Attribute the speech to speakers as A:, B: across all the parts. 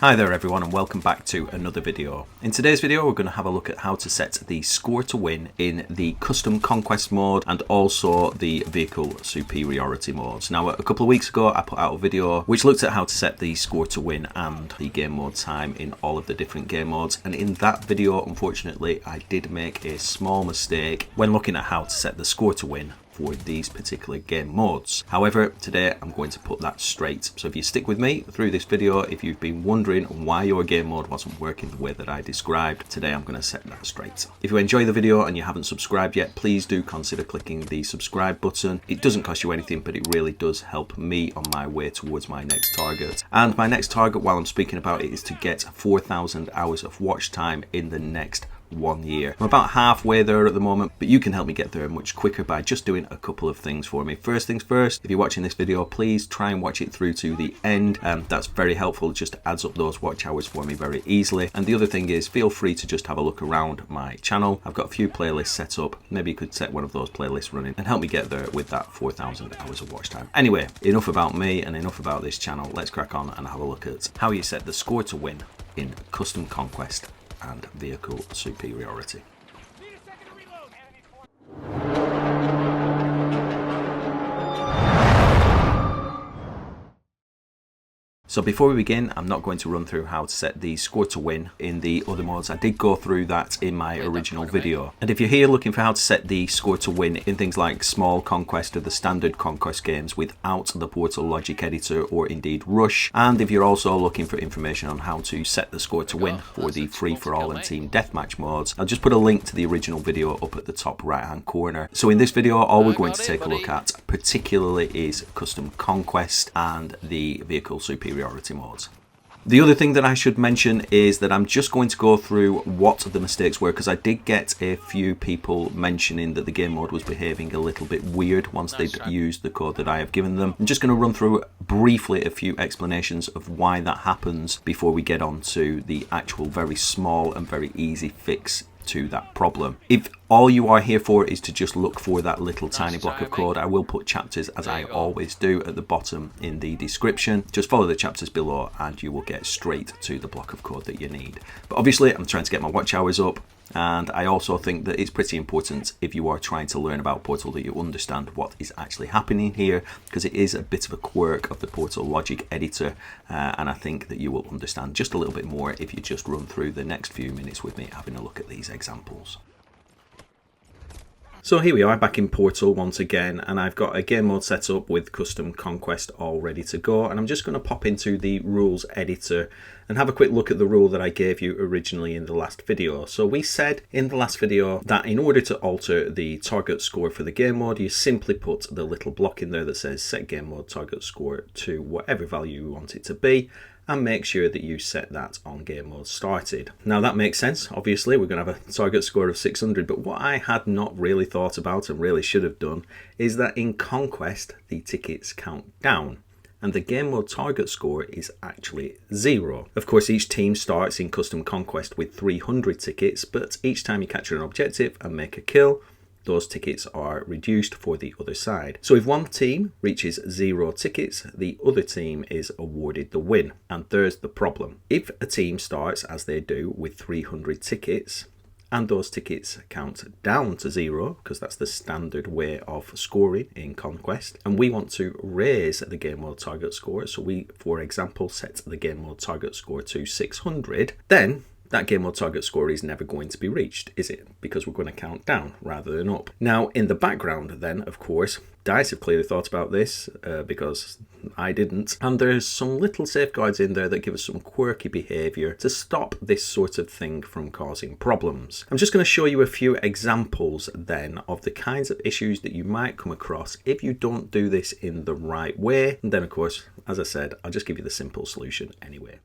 A: Hi there everyone and welcome back to another video. In today's video we're going to have a look at how to set the score to win in the custom conquest mode and also the vehicle superiority modes. Now a couple of weeks ago I put out a video which looked at how to set the score to win and the game mode time in all of the different game modes, and in that video unfortunately I did make a small mistake when looking at how to set the score to win for these particular game modes. However, today I'm going to put that straight. So if you stick with me through this video, if you've been wondering why your game mode wasn't working the way that I described, today I'm going to set that straight. If you enjoy the video and you haven't subscribed yet, please do consider clicking the subscribe button. It doesn't cost you anything, but it really does help me on my way towards my next target. And my next target, while I'm speaking about it, is to get 4,000 hours of watch time in the next 1 year. I'm about halfway there at the moment, but you can help me get there much quicker by just doing a couple of things for me. First things first, if you're watching this video, please try and watch it through to the end. That's very helpful. It just adds up those watch hours for me very easily. And the other thing is, feel free to just have a look around my channel. I've got a few playlists set up. Maybe you could set one of those playlists running and help me get there with that 4,000 hours of watch time. Anyway, enough about me and enough about this channel. Let's crack on and have a look at how you set the score to win in custom conquest and vehicle superiority. So before we begin, I'm not going to run through how to set the score to win in the other modes. I did go through that in my original video. And if you're here looking for how to set the score to win in things like small conquest or the standard conquest games without the Portal logic editor or indeed Rush, and if you're also looking for information on how to set the score to win for the free-for-all and team deathmatch modes, I'll just put a link to the original video up at the top right-hand corner. So in this video, all we're going to take a look at particularly is custom conquest and the vehicle superiority modes. The other thing that I should mention is that I'm just going to go through what the mistakes were, because I did get a few people mentioning that the game mode was behaving a little bit weird once they'd used the code that I have given them. I'm just going to run through briefly a few explanations of why that happens before we get on to the actual very small and very easy fix to that problem. If all you are here for is to just look for that little tiny block of code, I will put chapters, as I always do, at the bottom in the description. Just follow the chapters below and you will get straight to the block of code that you need. But obviously I'm trying to get my watch hours up, and I also think that it's pretty important, if you are trying to learn about Portal, that you understand what is actually happening here, because it is a bit of a quirk of the Portal logic editor, and I think that you will understand just a little bit more if you just run through the next few minutes with me having a look at these examples. So here we are back in Portal once again, and I've got a game mode set up with custom conquest all ready to go, and I'm just going to pop into the rules editor and have a quick look at the rule that I gave you originally in the last video. So we said in the last video that in order to alter the target score for the game mode, you simply put the little block in there that says set game mode target score to whatever value you want it to be, and make sure that you set that on game mode started. Now that makes sense. Obviously we're going to have a target score of 600, but what I had not really thought about and really should have done is that in Conquest the tickets count down and the game mode target score is actually 0. Of course, each team starts in custom conquest with 300 tickets, but each time you capture an objective and make a kill, those tickets are reduced for the other side. So if one team reaches 0 tickets, the other team is awarded the win. And there's the problem. If a team starts, as they do, with 300 tickets, and those tickets count down to 0, because that's the standard way of scoring in Conquest, and we want to raise the game mode target score, so we, for example, set the game mode target score to 600, then that game mode target score is never going to be reached, is it? Because we're going to count down rather than up. Now, in the background then, of course, DICE have clearly thought about this because I didn't. And there's some little safeguards in there that give us some quirky behavior to stop this sort of thing from causing problems. I'm just going to show you a few examples then of the kinds of issues that you might come across if you don't do this in the right way. And then, of course, as I said, I'll just give you the simple solution anyway.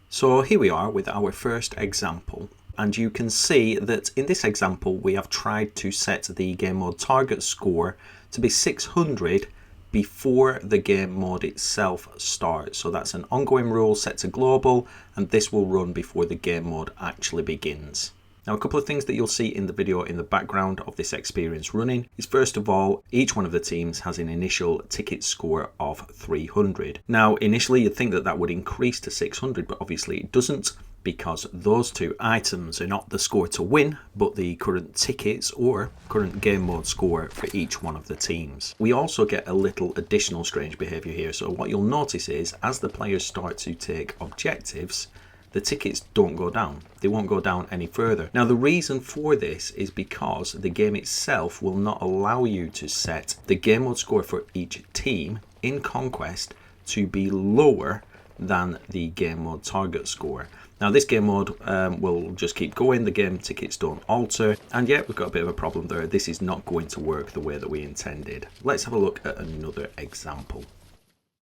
A: So here we are with our first example, and you can see that in this example we have tried to set the game mode target score to be 600 before the game mode itself starts. So that's an ongoing rule set to global, and this will run before the game mode actually begins. Now, a couple of things that you'll see in the video in the background of this experience running is, first of all, each one of the teams has an initial ticket score of 300. Now, initially you'd think that that would increase to 600, but obviously it doesn't, because those two items are not the score to win, but the current tickets or current game mode score for each one of the teams. We also get a little additional strange behavior here. So what you'll notice is, as the players start to take objectives, the tickets don't go down. They won't go down any further. Now, the reason for this is because the game itself will not allow you to set the game mode score for each team in Conquest to be lower than the game mode target score. Now, this game mode will just keep going. The game tickets don't alter. And yeah, we've got a bit of a problem there. This is not going to work the way that we intended. Let's have a look at another example.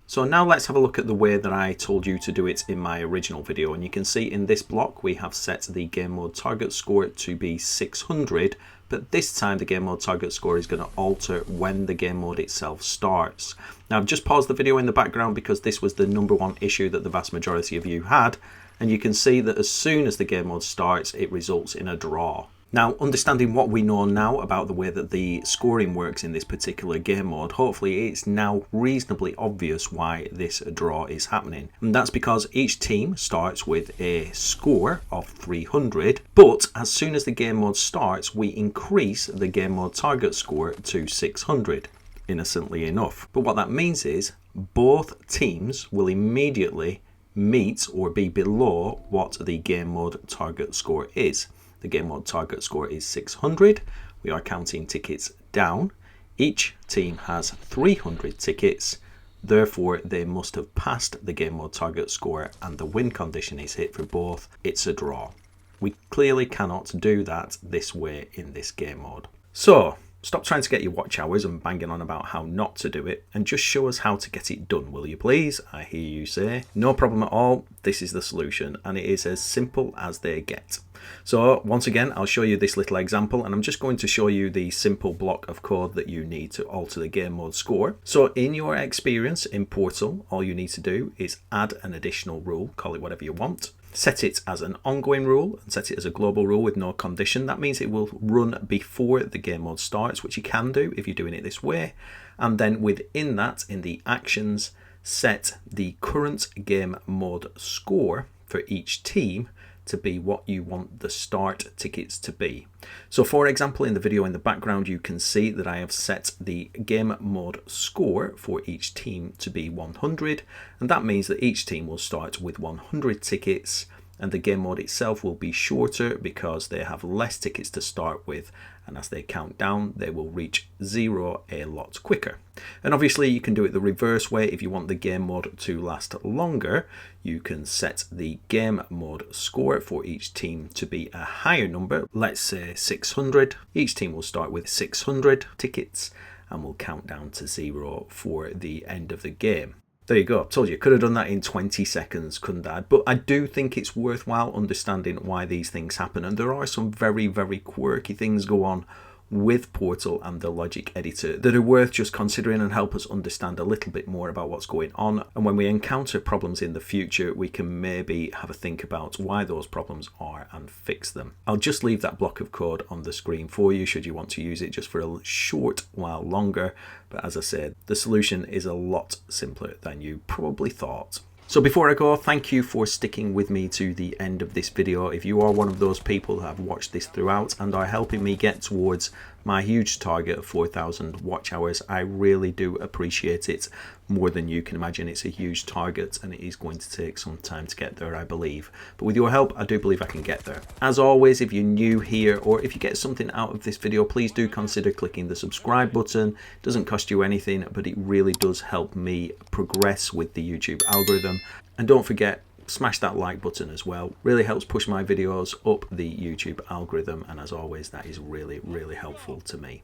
A: So now let's have a look at the way that I told you to do it in my original video. And you can see in this block, we have set the game mode target score to be 600. But this time the game mode target score is going to alter when the game mode itself starts. Now, I've just paused the video in the background because this was the #1 issue that the vast majority of you had. And you can see that as soon as the game mode starts, it results in a draw. Now, understanding what we know now about the way that the scoring works in this particular game mode, hopefully it's now reasonably obvious why this draw is happening. And that's because each team starts with a score of 300, but as soon as the game mode starts, we increase the game mode target score to 600, innocently enough. But what that means is both teams will immediately meet or be below what the game mode target score is. The game mode target score is 600. We are counting tickets down. Each team has 300 tickets. Therefore, they must have passed the game mode target score and the win condition is hit for both. It's a draw. We clearly cannot do that this way in this game mode. So, stop trying to get your watch hours and banging on about how not to do it, and just show us how to get it done, will you please? I hear you say. No problem at all. This is the solution, and it is as simple as they get. So once again, I'll show you this little example, and I'm just going to show you the simple block of code that you need to alter the game mode score. So in your experience in Portal, all you need to do is add an additional rule, call it whatever you want. Set it as an ongoing rule and set it as a global rule with no condition. That means it will run before the game mode starts, which you can do if you're doing it this way. And then within that, in the actions, set the current game mode score for each team to be what you want the start tickets to be. So for example, in the video in the background, you can see that I have set the game mode score for each team to be 100. And that means that each team will start with 100 tickets, and the game mode itself will be shorter because they have less tickets to start with. And as they count down, they will reach 0 a lot quicker. And obviously you can do it the reverse way. If you want the game mode to last longer, you can set the game mode score for each team to be a higher number. Let's say 600. Each team will start with 600 tickets and will count down to 0 for the end of the game. There you go. I told you, could have done that in 20 seconds, couldn't I? But I do think it's worthwhile understanding why these things happen. And there are some very, very quirky things go on with Portal and the logic editor that are worth just considering and help us understand a little bit more about what's going on. And when we encounter problems in the future, we can maybe have a think about why those problems are and fix them. I'll just leave that block of code on the screen for you should you want to use it just for a short while longer. But as I said, the solution is a lot simpler than you probably thought. So before I go, thank you for sticking with me to the end of this video. If you are one of those people who have watched this throughout and are helping me get towards my huge target of 4,000 watch hours, I really do appreciate it more than you can imagine. It's a huge target and it is going to take some time to get there, I believe. But with your help, I do believe I can get there. As always, if you're new here or if you get something out of this video, please do consider clicking the subscribe button. It doesn't cost you anything, but it really does help me progress with the YouTube algorithm. And don't forget, smash that like button as well. Really helps push my videos up the YouTube algorithm, and as always, that is really, really helpful to me.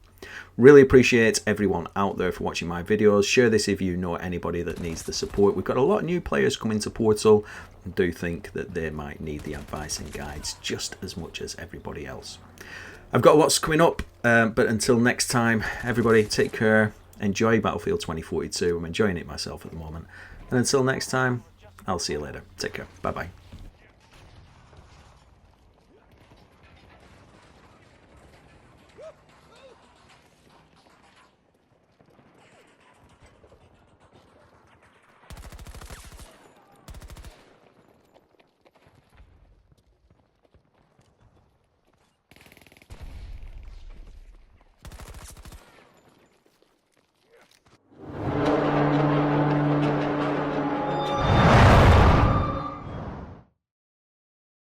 A: Really appreciate everyone out there for watching my videos. Share this if you know anybody that needs the support. We've got a lot of new players coming to Portal and do think that they might need the advice and guides just as much as everybody else. I've got lots coming up, but until next time, everybody take care, enjoy Battlefield 2042. I'm enjoying it myself at the moment. And until next time, I'll see you later. Take care. Bye-bye.